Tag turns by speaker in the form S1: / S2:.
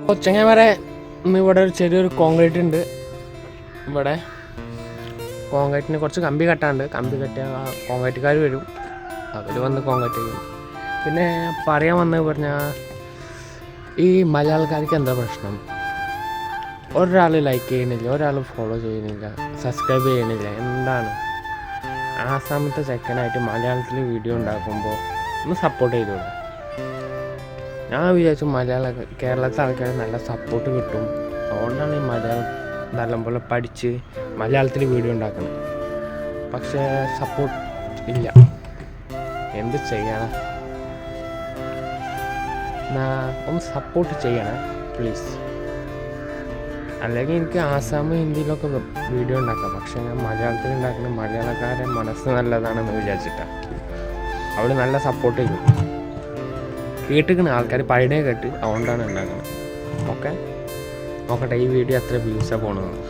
S1: കൊച്ചങ്ങന്മാരെ ഇന്ന് ഇവിടെ ഒരു ചെറിയൊരു കോൺക്രീറ്റ് ഉണ്ട്. ഇവിടെ കോൺക്രീറ്റിന് കുറച്ച് കമ്പി കെട്ടാണ്ട്. കമ്പി കെട്ടിയ കോൺക്രീറ്റുകാർ വരും, അവർ വന്ന് കോൺക്രീറ്റ് ചെയ്യും. പിന്നെ പറയാൻ വന്നത് പറഞ്ഞാൽ ഈ മലയാളക്കാർക്ക് എന്താ പ്രശ്നം? ഒരാൾ ലൈക്ക് ചെയ്യണില്ല, ഒരാൾ ഫോളോ ചെയ്യുന്നില്ല, സബ്സ്ക്രൈബ് ചെയ്യണില്ല. എന്താണ്? ആസാമത്തെ ചെക്കനായിട്ട് മലയാളത്തിൽ വീഡിയോ ഉണ്ടാക്കുമ്പോൾ ഒന്ന് സപ്പോർട്ട് ചെയ്തോളൂ. ഞാൻ വിചാരിച്ചു കേരളത്തിലെ ആൾക്കാർ നല്ല സപ്പോർട്ട് കിട്ടും, അതുകൊണ്ടാണ് ഈ മലയാളം നല്ലപോലെ പഠിച്ച് മലയാളത്തിൽ വീഡിയോ ഉണ്ടാക്കുന്നത്. പക്ഷേ സപ്പോർട്ട് ഇല്ല. എന്ത് ചെയ്യണം? ഒന്ന് സപ്പോർട്ട് ചെയ്യണം പ്ലീസ്. അല്ലെങ്കിൽ എനിക്ക് ആസാം ഹിന്ദിയിലൊക്കെ വീഡിയോ ഉണ്ടാക്കാം. പക്ഷേ ഞാൻ മലയാളത്തിൽ ഉണ്ടാക്കുന്ന മലയാളക്കാരെ മനസ്സ് നല്ലതാണെന്ന് വിചാരിച്ചിട്ടാണ്. അവിടെ നല്ല സപ്പോർട്ട് ചെയ്യും. കേട്ടിരിക്കുന്ന ആൾക്കാർ പഴയ കേട്ട്, അതുകൊണ്ടാണ് ഉണ്ടാക്കുന്നത്. ഓക്കെ, നോക്കട്ടെ ഈ വീഡിയോ എത്ര വ്യൂസാണ് പോകണമെന്ന്.